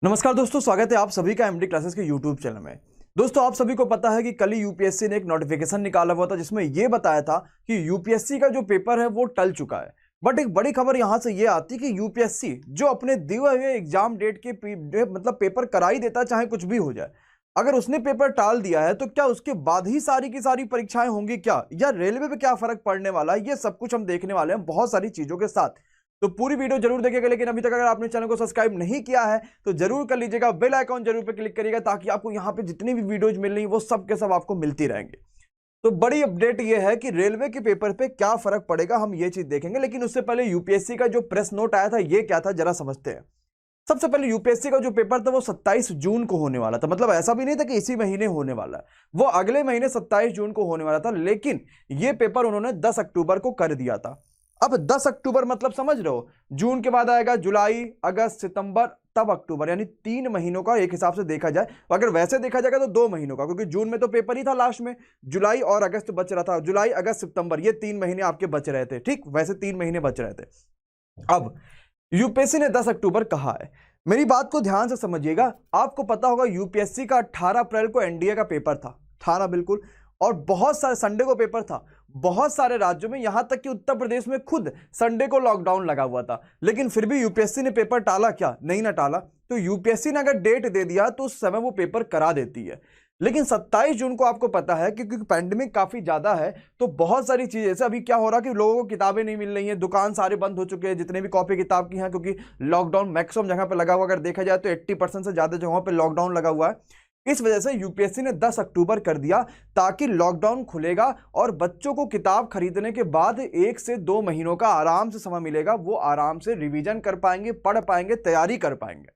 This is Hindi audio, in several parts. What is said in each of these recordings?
नमस्कार दोस्तों, स्वागत है आप सभी का एमडी क्लासेस के यूट्यूब चैनल में। दोस्तों, आप सभी को पता है कि कल ही यूपीएससी ने एक नोटिफिकेशन निकाला हुआ था जिसमें यह बताया था कि यूपीएससी का जो पेपर है वो टल चुका है। बट एक बड़ी खबर यहां से यह आती कि यूपीएससी जो अपने दिए हुए एग्जाम डेट के मतलब पेपर करा ही देता, चाहे कुछ भी हो जाए। अगर उसने पेपर टाल दिया है तो क्या उसके बाद ही सारी की सारी परीक्षाएं होंगी क्या, या रेलवे पे क्या फर्क पड़ने वाला है, ये सब कुछ हम देखने वाले हैं बहुत सारी चीजों के साथ। तो पूरी वीडियो जरूर देखिएगा, लेकिन अभी तक अगर आपने चैनल को सब्सक्राइब नहीं किया है तो जरूर कर लीजिएगा, बेल आइकॉन जरूर पे क्लिक करिएगा ताकि आपको यहाँ पे जितनी भी वीडियोज मिल रही है वो सब के सब आपको मिलती रहेंगे। तो बड़ी अपडेट ये है कि रेलवे के पेपर पे क्या फर्क पड़ेगा, हम ये चीज देखेंगे। लेकिन उससे पहले यूपीएससी का जो प्रेस नोट आया था ये क्या था जरा समझते हैं। सबसे पहले यूपीएससी का जो पेपर था वो 27 जून को होने वाला था। मतलब ऐसा भी नहीं था कि इसी महीने होने वाला है, वो अगले महीने 27 जून को होने वाला था। लेकिन ये पेपर उन्होंने 10 अक्टूबर को कर दिया था। अब 10 अक्टूबर मतलब समझ रहे हो, जून के बाद आएगा जुलाई, अगस्त, सितंबर, तब अक्टूबर, यानी 3 महीनों का एक हिसाब से देखा जाए। अगर वैसे देखा जाएगा तो 2 महीनों का, क्योंकि जून में तो पेपर ही था लास्ट में, जुलाई और अगस्त बच रहा था। जुलाई, अगस्त, सितंबर, ये 3 महीने आपके बच रहे थे। ठीक, वैसे 3 महीने बच रहे थे। अब यूपीएससी ने 10 अक्टूबर कहा है। मेरी बात को ध्यान से समझिएगा। आपको पता होगा यूपीएससी का 18 अप्रैल को एनडीए का पेपर था, 18 बिल्कुल, और बहुत सारे संडे को पेपर था। बहुत सारे राज्यों में, यहां तक कि उत्तर प्रदेश में खुद संडे को लॉकडाउन लगा हुआ था। लेकिन फिर भी यूपीएससी ने पेपर टाला क्या? नहीं ना टाला। तो यूपीएससी ने अगर डेट दे दिया तो उस समय वो पेपर करा देती है। लेकिन 27 जून को आपको पता है कि क्योंकि पैंडेमिक काफी ज्यादा है तो बहुत सारी चीजें, जैसे अभी क्या हो रहा है कि लोगों को किताबें नहीं मिल रही हैं, दुकान सारे बंद हो चुके हैं जितने भी कॉपी किताब की हैं, क्योंकि लॉकडाउन मैक्सिमम जगह पे लगा हुआ। अगर देखा जाए तो 80% से ज्यादा जगहों पे लॉकडाउन लगा हुआ है। इस वजह से यूपीएससी ने 10 अक्टूबर कर दिया ताकि लॉकडाउन खुलेगा और बच्चों को किताब खरीदने के बाद 1 से 2 महीनों का आराम से समय मिलेगा। वो आराम से रिवीजन कर पाएंगे, पढ़ पाएंगे, तैयारी कर पाएंगे।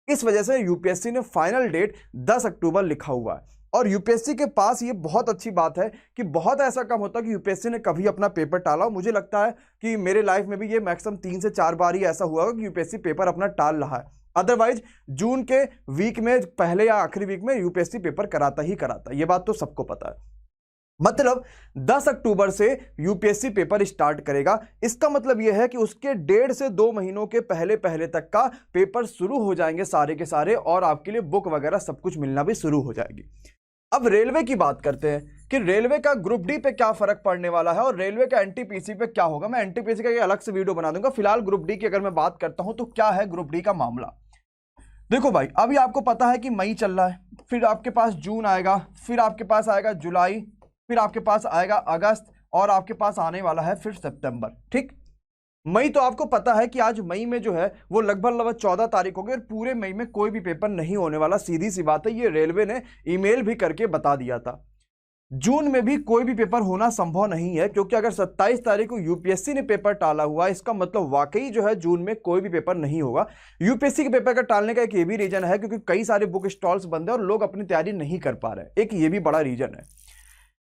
इस वजह से यूपीएससी ने फाइनल डेट 10 अक्टूबर लिखा हुआ है। और यूपीएससी के पास ये बहुत अच्छी बात है कि बहुत ऐसा कम होता कि यूपीएससी ने कभी अपना पेपर टाला हो। मुझे लगता है कि मेरे लाइफ में भी ये मैक्सिमम 3 से 4 बार ही ऐसा हुआ कि यूपीएससी पेपर अपना टाल रहा है। अदरवाइज जून के वीक में, पहले या आखिरी वीक में यूपीएससी पेपर कराता ही कराता, ये बात तो सबको पता है। मतलब 10 अक्टूबर से यूपीएससी पेपर स्टार्ट करेगा। इसका मतलब यह है कि उसके 1.5 से 2 महीनों के पहले पहले तक का पेपर शुरू हो जाएंगे सारे के सारे, और आपके लिए बुक वगैरह सब कुछ मिलना भी शुरू हो जाएगी। अब रेलवे की बात करते हैं कि रेलवे का ग्रुप डी पे क्या फर्क पड़ने वाला है और रेलवे का एनटीपीसी पे क्या होगा। मैं एनटीपीसी का ये अलग से वीडियो बना दूंगा। फिलहाल ग्रुप डी की अगर मैं बात करता हूं तो क्या है ग्रुप डी का मामला। देखो भाई, अभी आपको पता है कि मई चल रहा है, फिर आपके पास जून आएगा, फिर आपके पास आएगा जुलाई, फिर आपके पास आएगा अगस्त, और आपके पास आने वाला है फिर सितंबर। ठीक, मई तो आपको पता है कि आज मई में जो है वो लगभग 14 तारीख हो गई और पूरे मई में कोई भी पेपर नहीं होने वाला। सीधी सी बात है, ये रेलवे ने ईमेल भी करके बता दिया था। जून में भी कोई भी पेपर होना संभव नहीं है, क्योंकि अगर 27 तारीख को यूपीएससी ने पेपर टाला हुआ, इसका मतलब वाकई जो है जून में कोई भी पेपर नहीं होगा। यूपीएससी के पेपर का टालने का एक ये भी रीजन है क्योंकि कई सारे बुक स्टॉल्स बंद है और लोग अपनी तैयारी नहीं कर पा रहे हैं। एक ये भी बड़ा रीजन है।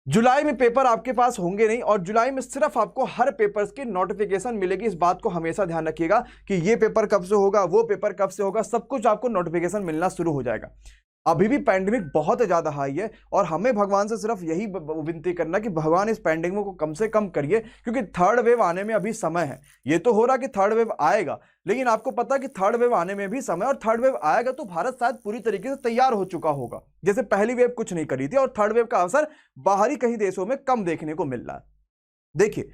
जुलाई में पेपर आपके पास होंगे नहीं, और जुलाई में सिर्फ आपको हर पेपर्स की नोटिफिकेशन मिलेगी। इस बात को हमेशा ध्यान रखिएगा कि ये पेपर कब से होगा, वो पेपर कब से होगा, सब कुछ आपको नोटिफिकेशन मिलना शुरू हो जाएगा। अभी भी पैंडेमिक बहुत ज्यादा हाई है और हमें भगवान से सिर्फ यही विनती करना कि भगवान इस पैंडेमिक को कम से कम करिए, क्योंकि थर्ड वेव आने में अभी समय है। ये तो हो रहा कि थर्ड वेव आएगा, लेकिन आपको पता है कि थर्ड वेव आने में भी समय, और थर्ड वेव आएगा तो भारत शायद पूरी तरीके से तैयार हो चुका होगा। जैसे पहली वेव कुछ नहीं करी थी और थर्ड वेव का असर बाहरी कई देशों में कम देखने को मिल रहा है। देखिए,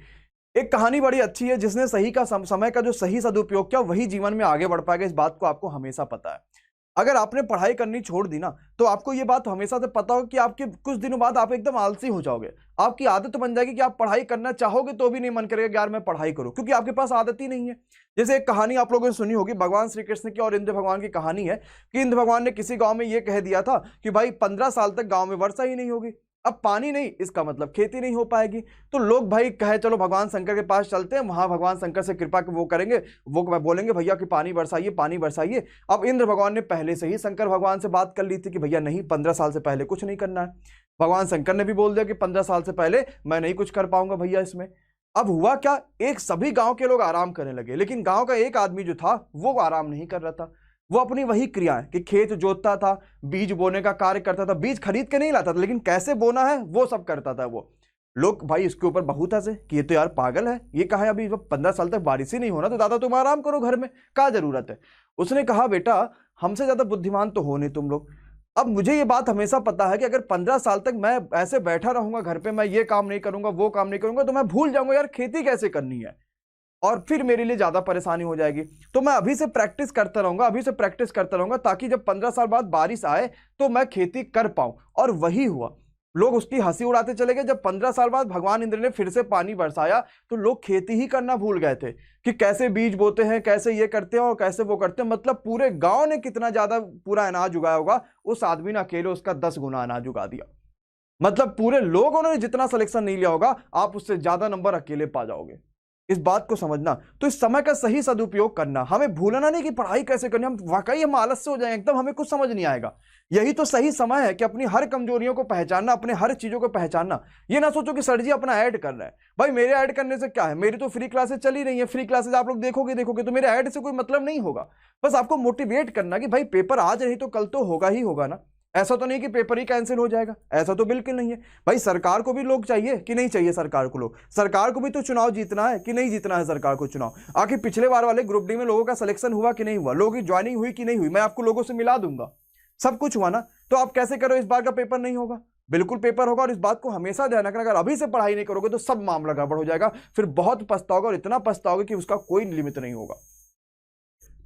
एक कहानी बड़ी अच्छी है, जिसने सही का समय का जो सही सदुपयोग किया वही जीवन में आगे बढ़ पाएगा। इस बात को आपको हमेशा पता है। अगर आपने पढ़ाई करनी छोड़ दी ना तो आपको यह बात हमेशा से पता होगा कि आपके कुछ दिनों बाद आप एकदम आलसी हो जाओगे। आपकी आदत बन जाएगी कि आप पढ़ाई करना चाहोगे तो भी नहीं मन करेगा यार मैं पढ़ाई करूं, क्योंकि आपके पास आदत ही नहीं है। जैसे एक कहानी आप लोगों ने सुनी होगी, भगवान श्री कृष्ण की और इंद्र भगवान की कहानी है कि इंद्र भगवान ने किसी गांव में यह कह दिया था कि भाई 15 साल तक गांव में वर्षा ही नहीं होगी। अब पानी नहीं, इसका मतलब खेती नहीं हो पाएगी। तो लोग भाई कहे चलो भगवान शंकर के पास चलते हैं, वहां भगवान शंकर से कृपा वो करेंगे, वो बोलेंगे भैया कि पानी बरसाइए, पानी बरसाइए। अब इंद्र भगवान ने पहले से ही शंकर भगवान से बात कर ली थी कि भैया नहीं, 15 साल से पहले कुछ नहीं करना है। भगवान शंकर ने भी बोल दिया कि 15 साल से पहले मैं नहीं कुछ कर पाऊंगा भैया इसमें। अब हुआ क्या, एक सभी गांव के लोग आराम करने लगे, लेकिन गांव का एक आदमी जो था वो आराम नहीं कर रहा था। वो अपनी वही क्रियाएं कि खेत जोतता था, बीज बोने का कार्य करता था, बीज खरीद के नहीं लाता था, लेकिन कैसे बोना है वो सब करता था वो। लोग भाई इसके ऊपर बहुत हंसे कि ये तो यार पागल है, ये कहा है अभी 15 साल तक बारिश ही नहीं होना तो दादा तुम आराम करो घर में, क्या जरूरत है। उसने कहा बेटा हमसे ज्यादा बुद्धिमान तो हो नहीं तुम लोग। अब मुझे ये बात हमेशा पता है कि अगर 15 साल तक मैं ऐसे बैठा रहूंगा घर पे, मैं ये काम नहीं करूंगा वो काम नहीं करूंगा, तो मैं भूल जाऊंगा यार खेती कैसे करनी है, और फिर मेरे लिए ज्यादा परेशानी हो जाएगी। तो मैं अभी से प्रैक्टिस करता रहूंगा, अभी से प्रैक्टिस करता रहूंगा, ताकि जब 15 साल बाद बारिश आए तो मैं खेती कर पाऊं। और वही हुआ, लोग उसकी हंसी उड़ाते चले गए। जब 15 साल बाद भगवान इंद्र ने फिर से पानी बरसाया तो लोग खेती ही करना भूल गए थे कि कैसे बीज बोते हैं, कैसे ये करते हैं और कैसे वो करते हैं। मतलब पूरे गांव ने कितना ज्यादा पूरा अनाज उगाया होगा, उस आदमी ने अकेले उसका 10 गुना अनाज उगा दिया। मतलब पूरे लोगों ने जितना सिलेक्शन नहीं लिया होगा, आप उससे ज्यादा नंबर अकेले पा जाओगे। इस बात को समझना। तो इस समय का सही सदुपयोग करना, हमें भूलना नहीं कि पढ़ाई कैसे करनी। हम वाकई हम आलस से हो जाएंगे एकदम, हमें कुछ समझ नहीं आएगा। यही तो सही समय है कि अपनी हर कमजोरियों को पहचानना, अपने हर चीजों को पहचानना। ये ना सोचो कि सर जी अपना ऐड कर रहे हैं, भाई मेरे ऐड करने से क्या है, मेरी तो फ्री क्लासेस चली रही है, फ्री क्लासेस आप लोग देखोगे तो मेरे ऐड से कोई मतलब नहीं होगा। बस आपको मोटिवेट करना कि भाई पेपर आज नहीं तो कल तो होगा ही होगा ना। ऐसा तो नहीं कि पेपर ही कैंसिल हो जाएगा, ऐसा तो बिल्कुल नहीं है। भाई सरकार को भी लोग चाहिए कि नहीं चाहिए, सरकार को लोग, सरकार को भी तो चुनाव जीतना है कि नहीं जीतना है सरकार को चुनाव। आखिर पिछले बार वाले ग्रुप डी में लोगों का सिलेक्शन हुआ कि नहीं हुआ, लोगों की ज्वाइनिंग हुई कि नहीं हुई, मैं आपको लोगों से मिला दूंगा, सब कुछ हुआ ना। तो आप कैसे करो, इस बार का पेपर नहीं होगा, बिल्कुल पेपर होगा। और इस बात को हमेशा ध्यान रखना, अगर अभी से पढ़ाई नहीं करोगे तो सब मामला गड़बड़ हो जाएगा, फिर बहुत पछताओगे और इतना पछताओगे कि उसका कोई लिमिट नहीं होगा।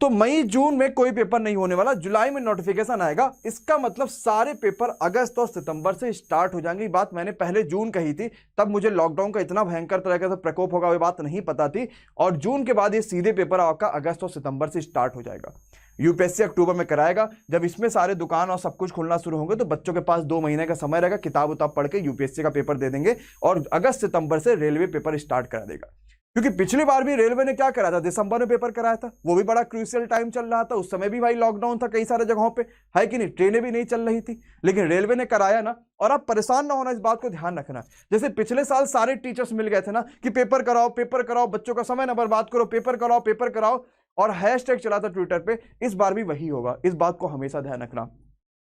तो मई जून में कोई पेपर नहीं होने वाला, जुलाई में नोटिफिकेशन आएगा। इसका मतलब सारे पेपर अगस्त और सितंबर से स्टार्ट हो जाएंगे। बात मैंने पहले जून कही थी, तब मुझे लॉकडाउन का इतना भयंकर तरह का प्रकोप होगा वो बात नहीं पता थी। और जून के बाद ये सीधे पेपर आपका अगस्त और सितंबर से स्टार्ट हो जाएगा। यूपीएससी अक्टूबर में कराएगा, जब इसमें सारे दुकान और सब कुछ खुलना शुरू होंगे तो बच्चों के पास 2 महीने का समय रहेगा, किताब उताब पढ़ के यूपीएससी का पेपर दे देंगे। और अगस्त सितंबर से रेलवे पेपर स्टार्ट करा देगा, क्योंकि पिछली बार भी रेलवे ने क्या कराया था, दिसंबर में पेपर कराया था, वो भी बड़ा क्रूशियल टाइम चल रहा था, उस समय भी भाई लॉकडाउन था कई सारे जगहों पे, है कि नहीं, ट्रेनें भी नहीं चल रही थी, लेकिन रेलवे ने कराया ना। और आप परेशान ना होना, इस बात को ध्यान रखना। जैसे पिछले साल सारे टीचर्स मिल गए थे ना कि पेपर कराओ पेपर कराओ, बच्चों का समय ना बर्बाद करो, पेपर कराओ पेपर कराओ, और हैशटैग चला था ट्विटर पे। इस बार भी वही होगा, इस बात को हमेशा ध्यान रखना।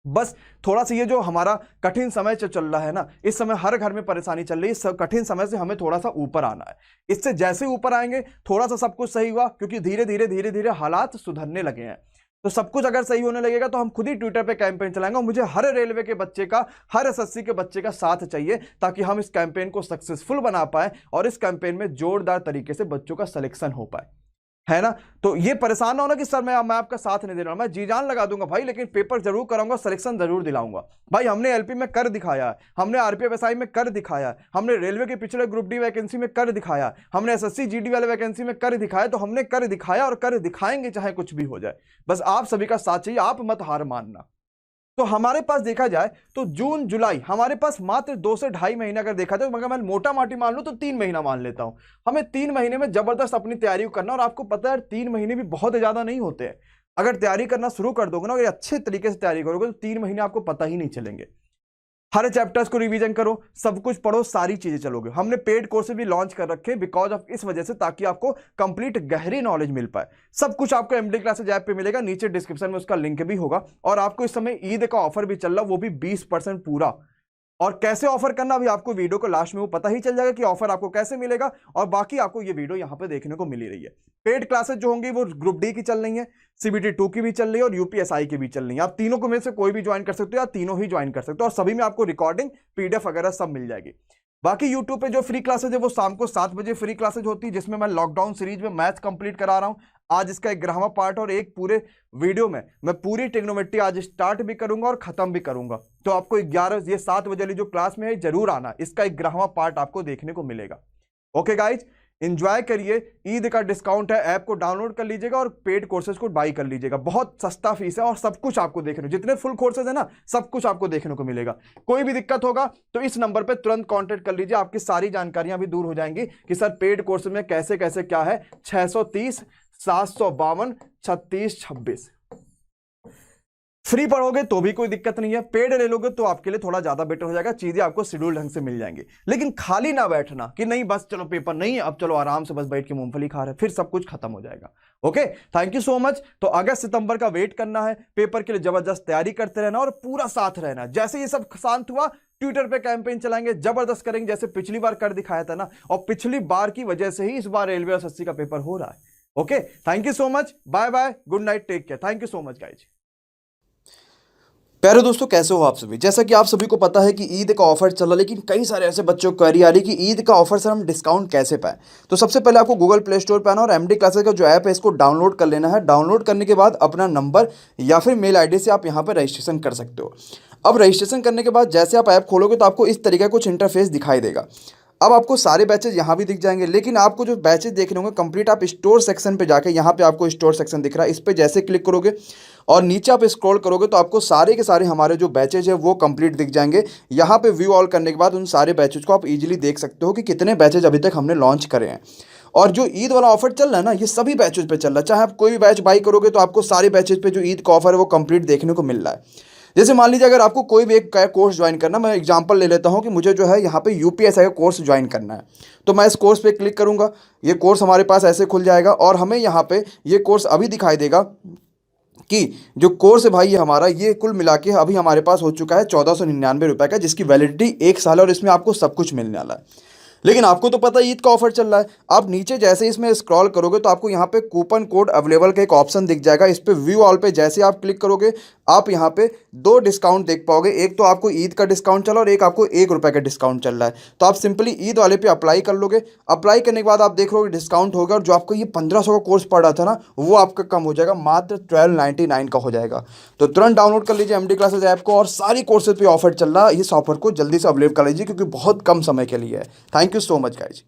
बस थोड़ा सा ये जो हमारा कठिन समय चल रहा है ना, इस समय हर घर में परेशानी चल रही है, इस कठिन समय से हमें थोड़ा सा ऊपर आना है। इससे जैसे ऊपर आएंगे थोड़ा सा सब कुछ सही हुआ, क्योंकि धीरे धीरे हालात सुधरने लगे हैं। तो सब कुछ अगर सही होने लगेगा तो हम खुद ही ट्विटर पे कैंपेन चलाएंगे। और मुझे हर रेलवे के बच्चे का, हर एसएससी के बच्चे का साथ चाहिए, ताकि हम इस कैंपेन को सक्सेसफुल बना पाए और इस कैंपेन में जोरदार तरीके से बच्चों का सिलेक्शन हो पाए, है ना। तो ये परेशान ना होना कि सर मैं आपका साथ नहीं दे रहा हूं, मैं जी जान लगा दूंगा भाई, लेकिन पेपर जरूर कराऊंगा, सिलेक्शन जरूर दिलाऊंगा। भाई हमने एलपी में कर दिखाया है, हमने आरपीएफ एसआई में कर दिखाया है, हमने रेलवे के पिछले ग्रुप डी वैकेंसी में कर दिखाया, हमने एसएससी जीडी वाले वैकेंसी में कर दिखाया। तो हमने कर दिखाया और कर दिखाएंगे, चाहे कुछ भी हो जाए। बस आप सभी का साथ चाहिए, आप मत हार मानना। तो हमारे पास देखा जाए तो जून जुलाई हमारे पास मात्र 2 से ढाई महीने अगर देखा जाए, मगर मैं मोटा माटी मान लूं तो 3 महीना मान लेता हूं। हमें 3 महीने में जबरदस्त अपनी तैयारी करना। और आपको पता है 3 महीने भी बहुत ज्यादा नहीं होते हैं। अगर तैयारी करना शुरू कर दोगे ना, अगर अच्छे तरीके से तैयारी करोगे तो 3 महीने आपको पता ही नहीं चलेंगे। हर चैप्टर्स को रिवीजन करो, सब कुछ पढ़ो, सारी चीजें चलोगे। हमने पेड कोर्सेज भी लॉन्च कर रखे बिकॉज ऑफ इस वजह से, ताकि आपको कंप्लीट गहरी नॉलेज मिल पाए। सब कुछ आपको एमडी क्लासेज ऐप पे मिलेगा, नीचे डिस्क्रिप्शन में उसका लिंक भी होगा। और आपको इस समय ईद का ऑफर भी चल रहा, वो भी 20% पूरा। और कैसे ऑफर करना अभी आपको वीडियो को लास्ट में वो पता ही चल जाएगा कि ऑफर आपको कैसे मिलेगा। और बाकी आपको ये वीडियो यहां पे देखने को मिल ही रही है। पेड क्लासेस जो होंगी वो ग्रुप डी की चल रही है, सीबीटी 2 की भी चल रही है और यूपीएसआई की भी चल रही है। आप तीनों को में से कोई भी ज्वाइन कर सकते हो या तीनों ही ज्वाइन कर सकते हो, और सभी में आपको रिकॉर्डिंग पीडीएफ वगैरह सब मिल जाएगी। बाकी यूट्यूब पे जो फ्री क्लासेज है वो शाम को 7 बजे फ्री क्लासेज होती है, जिसमें मैं लॉकडाउन सीरीज में मैथ कंप्लीट करा रहा हूं। आज इसका एक 11वां पार्ट, और एक पूरे वीडियो में मैं पूरी ट्रिग्नोमेट्री आज स्टार्ट भी करूंगा और खत्म भी करूंगा। तो आपको 7 बजे वाली जो क्लास में है जरूर आना, इसका 11वां पार्ट आपको देखने को मिलेगा। ओके गाइज, एंजॉय करिए। ईद का डिस्काउंट है, ऐप को डाउनलोड कर लीजिएगा और पेड कोर्सेज को बाई कर लीजिएगा। बहुत सस्ता फीस है और सब कुछ आपको देखने, जितने फुल कोर्सेज है ना, सब कुछ आपको देखने को मिलेगा। कोई भी दिक्कत होगा तो इस नंबर पे तुरंत कांटेक्ट कर लीजिए, आपकी सारी जानकारियां भी दूर हो जाएंगी कि सर पेड कोर्स में कैसे कैसे क्या है। 630 752 36 26। फ्री पढ़ोगे तो भी कोई दिक्कत नहीं है, पेड ले लोगे तो आपके लिए थोड़ा ज्यादा बेटर हो जाएगा, चीजें आपको शेड्यूल ढंग से मिल जाएंगी। लेकिन खाली ना बैठना कि नहीं बस चलो पेपर नहीं है, अब चलो आराम से बस बैठ के मूंगफली खा रहे, फिर सब कुछ खत्म हो जाएगा। Okay, thank you so much. तो अगस्त सितंबर का वेट करना है, पेपर के लिए जबरदस्त तैयारी करते रहना और पूरा साथ रहना। जैसे ये सब शांत हुआ, ट्विटर पे कैंपेन चलाएंगे, जबरदस्त करेंगे, जैसे पिछली बार कर दिखाया था ना। और पिछली बार की वजह से ही इस बार रेलवे और एसएससी का पेपर हो रहा है। Okay, thank you so much, bye bye, good night, take care, thank you so much guys. प्यारे दोस्तों, कैसे हो आप सभी। जैसा कि आप सभी को पता है कि ईद का ऑफर चल रहा है, लेकिन कई सारे ऐसे बच्चों को क्वेरी आ रही है कि ईद का ऑफर सर हम डिस्काउंट कैसे पाएं। तो सबसे पहले आपको गूगल प्ले स्टोर पे आना और एमडी क्लासेस का जो ऐप है इसको डाउनलोड कर लेना है। डाउनलोड करने के बाद अपना नंबर या फिर मेल आईडी से आप यहाँ पर रजिस्ट्रेशन कर सकते हो। अब रजिस्ट्रेशन करने के बाद जैसे आप ऐप खोलोगे तो आपको इस तरीके का कुछ इंटरफेस दिखाई देगा। अब आपको सारे बैचेज यहाँ भी दिख जाएंगे, लेकिन आपको जो बैचेज देखने होंगे कंप्लीट, आप स्टोर सेक्शन पे जाके यहाँ पे आपको स्टोर सेक्शन दिख रहा है, इस पे जैसे क्लिक करोगे और नीचे आप स्क्रॉल करोगे तो आपको सारे के सारे हमारे जो बैचेज है वो कंप्लीट दिख जाएंगे। यहाँ पे व्यू ऑल करने के बाद उन सारे बैचेज को आप इजीली देख सकते हो कि कितने बैचेज अभी तक हमने लॉन्च करे हैं। और जो ईद वाला ऑफर चल रहा है ना, ये सभी बैचेज पे चल रहा है। चाहे आप कोई भी बैच बाई करोगे तो आपको सारे बैचेज पे जो ईद का ऑफर है वो कंप्लीट देखने को मिल रहा है। जैसे मान लीजिए अगर आपको कोई भी एक कोर्स ज्वाइन करना, मैं एग्जांपल ले लेता हूं कि मुझे जो है यहाँ पे यूपीएससी का कोर्स ज्वाइन करना है, तो मैं इस कोर्स पे क्लिक करूंगा। ये कोर्स हमारे पास ऐसे खुल जाएगा और हमें यहाँ पे ये कोर्स अभी दिखाई देगा कि जो कोर्स है भाई ये हमारा, ये कुल मिला के अभी हमारे पास हो चुका है 1499 रुपये का, जिसकी वैलिडिटी 1 साल है और इसमें आपको सब कुछ मिलने वाला है। लेकिन आपको तो पता है ईद का ऑफर चल रहा है। आप नीचे जैसे इसमें स्क्रॉल करोगे तो आपको यहाँ पे कूपन कोड अवेलेबल का एक ऑप्शन दिख जाएगा। इस पे व्यू ऑल पे जैसे आप क्लिक करोगे आप यहाँ पे 2 डिस्काउंट देख पाओगे। एक तो आपको ईद का डिस्काउंट चला और एक आपको 1 रुपये का डिस्काउंट चल रहा है। तो आप सिंपली ईद वाले पे अप्लाई कर लोगे। अप्लाई करने के बाद आप देख लोगे डिस्काउंट होगा और जो आपको ये 1500 का कोर्स पड़ रहा था ना, वो आपका कम हो जाएगा, मात्र 1299 का हो जाएगा। तो तुरंत डाउनलोड कर लीजिए एमडी क्लासेस ऐप को और सारी कोर्सेज पे ऑफर चल रहा है। इस ऑफर को जल्दी से अवेलेबल कर लीजिए क्योंकि बहुत कम समय के लिए है। Thank you so much guys.